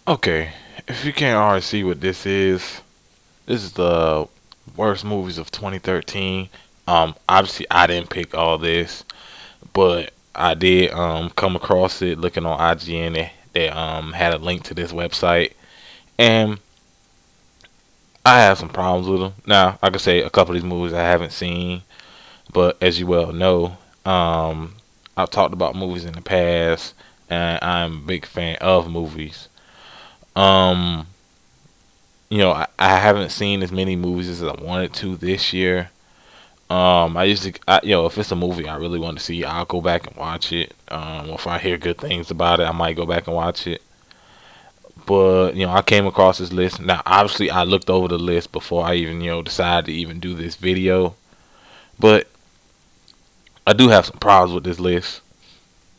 Okay, if you can't already see what this is the worst movies of 2013. Obviously I didn't pick all this, but I did come across it looking on IGN. They had a link to this website, and I have some problems with them. Now, I could say a couple of these movies I haven't seen, but as you well know, I've talked about movies in the past, and I'm a big fan of movies. Um, I haven't seen as many movies as I wanted to this year. If it's a movie I really want to see, I'll go back and watch it. If I hear good things about it, I might go back and watch it. But I came across this list. Now, obviously, I looked over the list before I even decided to even do this video. But I do have some problems with this list,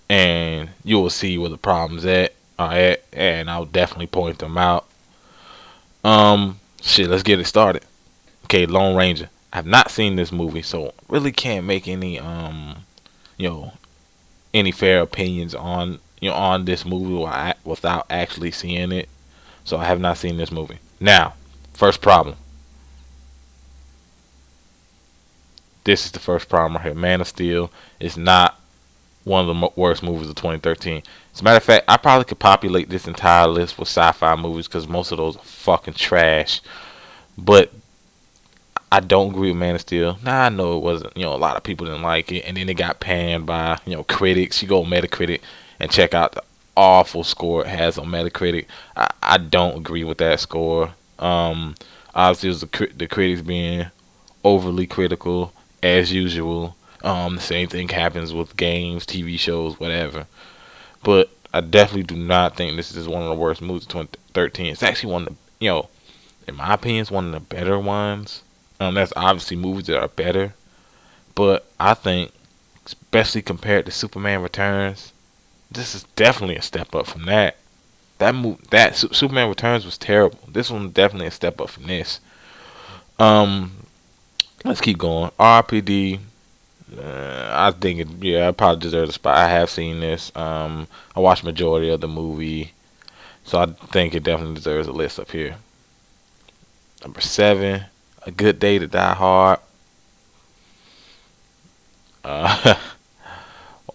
and you will see where the problems are at, and I'll definitely point them out. Shit, let's get it started. Okay, Lone Ranger. I have not seen this movie, so really can't make any you know any fair opinions on on this movie without actually seeing it. So I have not seen this movie. Now, first problem. This is the first problem right here. Man of Steel is not one of the worst movies of 2013. As a matter of fact, I probably could populate this entire list with sci-fi movies because most of those are fucking trash. But I don't agree with Man of Steel. Now I know it wasn't, a lot of people didn't like it, and then it got panned by, critics. You go on Metacritic and check out the awful score it has on Metacritic. I don't agree with that score. Obviously, it was the critics being overly critical as usual. The same thing happens with games, TV shows, whatever. But I definitely do not think this is one of the worst movies of 2013. It's actually one of the, in my opinion, it's one of the better ones. That's obviously movies that are better, but I think, especially compared to Superman Returns, this is definitely a step up from that. Superman Returns was terrible. This one definitely a step up from this. Um, let's keep going. RPD. I think it probably deserves a spot. I have seen this. I watched majority of the movie, so I think it definitely deserves a list up here. Number 7, A Good Day to Die Hard. Uh,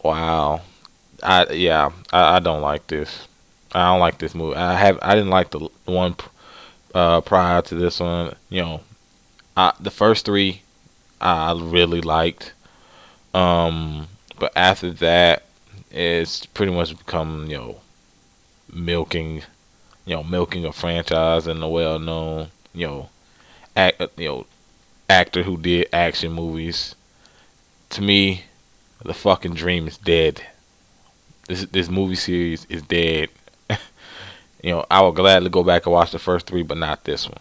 wow. I don't like this. I don't like this movie. I didn't like the one prior to this one. The first three I really liked. But after that, it's pretty much become milking, milking a franchise and a well-known act, actor who did action movies. To me, the fucking dream is dead. This movie series is dead. I would gladly go back and watch the first three, but not this one.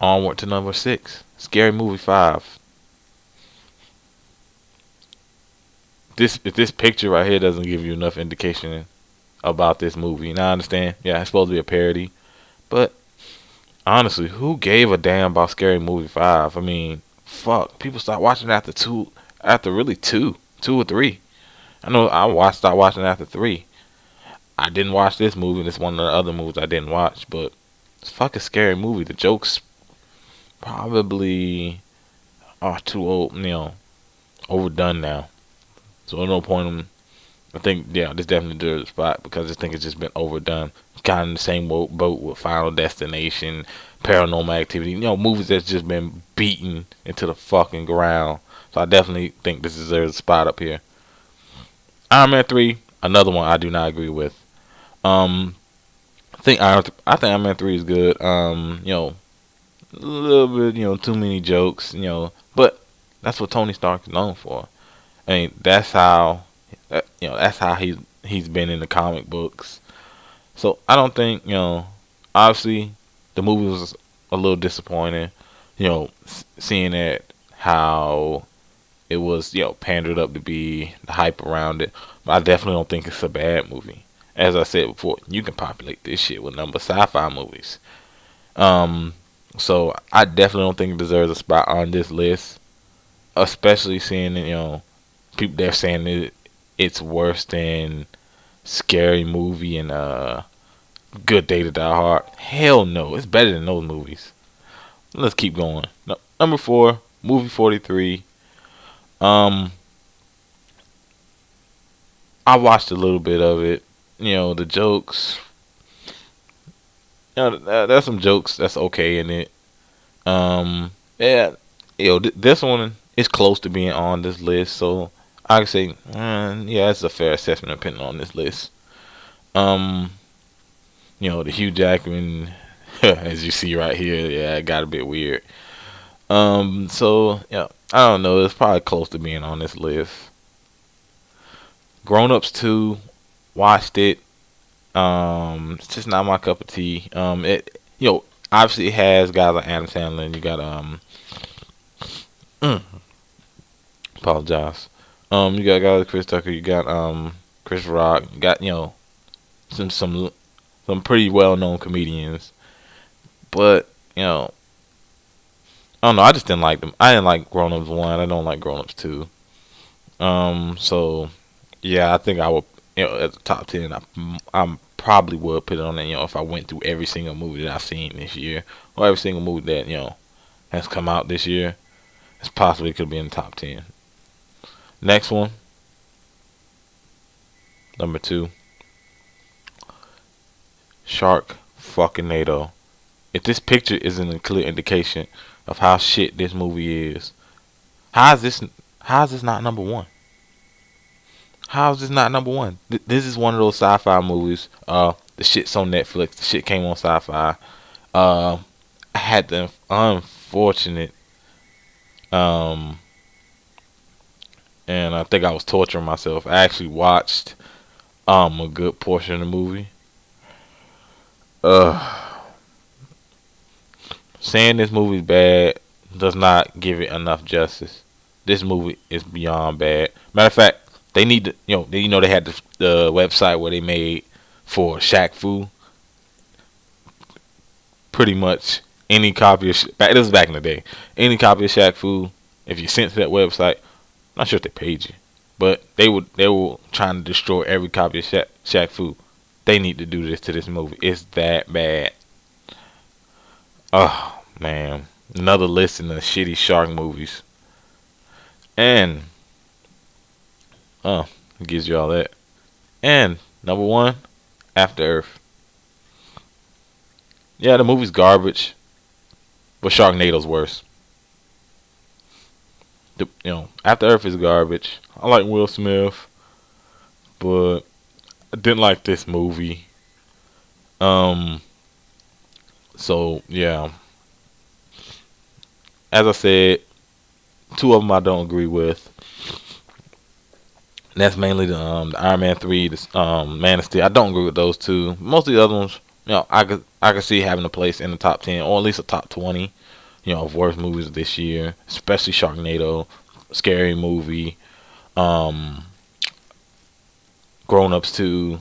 Onward to number 6, Scary Movie 5. If this picture right here doesn't give you enough indication about this movie, now I understand. Yeah, it's supposed to be a parody, but honestly, who gave a damn about Scary Movie 5? I mean, fuck, people start watching after really two or three. I know stopped watching after 3. I didn't watch this movie. It's one of the other movies I didn't watch, but it's a fucking scary movie. The jokes probably are too old, overdone now. So no point in. I think this definitely deserves a spot because I just think it's just been overdone. Kind of in the same boat with Final Destination, Paranormal Activity. Movies that's just been beaten into the fucking ground. So I definitely think this deserves a spot up here. Iron Man 3, another one I do not agree with. Um, I think Iron Man 3 is good. A little bit, too many jokes, but that's what Tony Stark is known for. I mean, that's how he's been in the comic books. So I don't think, obviously the movie was a little disappointing. Seeing it how it was, pandered up to be, the hype around it. But I definitely don't think it's a bad movie. As I said before, you can populate this shit with number sci-fi movies. Um, so I definitely don't think it deserves a spot on this list, especially seeing people they're saying it's worse than Scary Movie and Good Day to Die Hard. Hell no, it's better than those movies. Let's keep going. Number 4, movie 43. Um, I watched a little bit of it. You know, the jokes. You know, there's some jokes that's okay in it. Yeah, this one is close to being on this list, so I can say, yeah, it's a fair assessment depending on this list. Um, the Hugh Jackman, as you see right here, yeah, it got a bit weird. So yeah, I don't know. It's probably close to being on this list. Grown Ups 2, watched it. It's just not my cup of tea. Obviously it has guys like Adam Sandler. And you got mm, apologize. You got guys like Chris Tucker. You got Chris Rock. You got some pretty well known comedians. But I don't know. I just didn't like them. I didn't like Grown Ups 1. I don't like Grown Ups 2. So yeah, I think I would. At the top 10, I probably would put it on there. If I went through every single movie that I've seen this year, or every single movie that has come out this year, it's possibly could be in the top 10. Next one, number 2, Shark fucking NATO. If this picture isn't a clear indication of how shit this movie is, how is this? How is this not number 1? How is this not number 1? This is one of those sci-fi movies. The shit's on Netflix. The shit came on Sci-Fi. I had the unfortunate, and I think I was torturing myself. I actually watched a good portion of the movie. Saying this movie's bad does not give it enough justice. This movie is beyond bad. Matter of fact, they need to, they had the website where they made for Shaq Fu. Pretty much any copy of this was back in the day. Any copy of Shaq Fu, if you sent to that website, I'm not sure if they paid you, but they were trying to destroy every copy of Shaq Fu. They need to do this to this movie. It's that bad. Oh man, another list of shitty shark movies. And it gives you all that. And number 1, After Earth. Yeah, the movie's garbage, but Sharknado's worse. After Earth is garbage. I like Will Smith, but I didn't like this movie. So yeah, as I said, 2 of them I don't agree with. And that's mainly the Iron Man 3, the Man of Steel. I don't agree with those 2. Most of the other ones, I could see having a place in the top 10 or at least a top 20, of worst movies this year, especially Sharknado, Scary Movie, Grown Ups 2,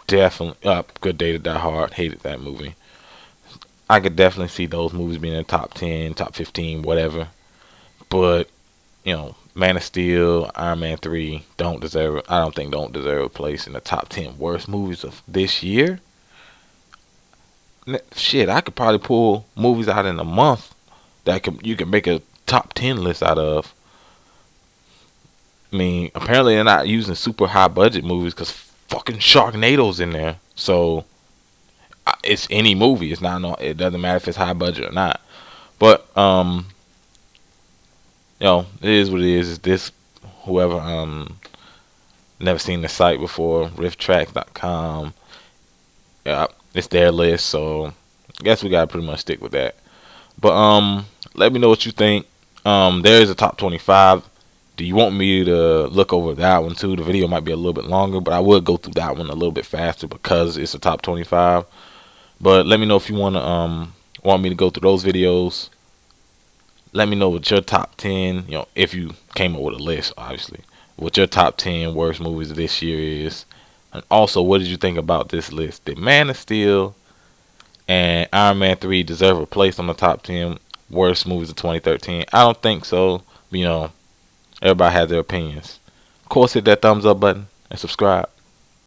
definitely Good Day to Die Hard. Hated that movie. I could definitely see those movies being in the top 10, top 15, whatever. But Man of Steel, Iron Man 3 don't deserve. I don't think don't deserve a place in the top 10 worst movies of this year. Shit, I could probably pull movies out in a month that you can make a top 10 list out of. I mean, apparently they're not using super high budget movies because fucking Sharknado's in there. So it's any movie. It's not. It doesn't matter if it's high budget or not. But it is what it is. It's this whoever never seen the site before, rifftrack.com. Yeah, it's their list, so I guess we gotta pretty much stick with that. But let me know what you think. There is a top 25. Do you want me to look over that one too? The video might be a little bit longer, but I will go through that one a little bit faster because it's a top 25. But let me know if you want me to go through those videos. Let me know what your top 10, if you came up with a list, obviously, what your top 10 worst movies this year is. And also, what did you think about this list? Did Man of Steel and Iron Man 3 deserve a place on the top 10 worst movies of 2013? I don't think so. Everybody has their opinions. Of course, hit that thumbs up button and subscribe.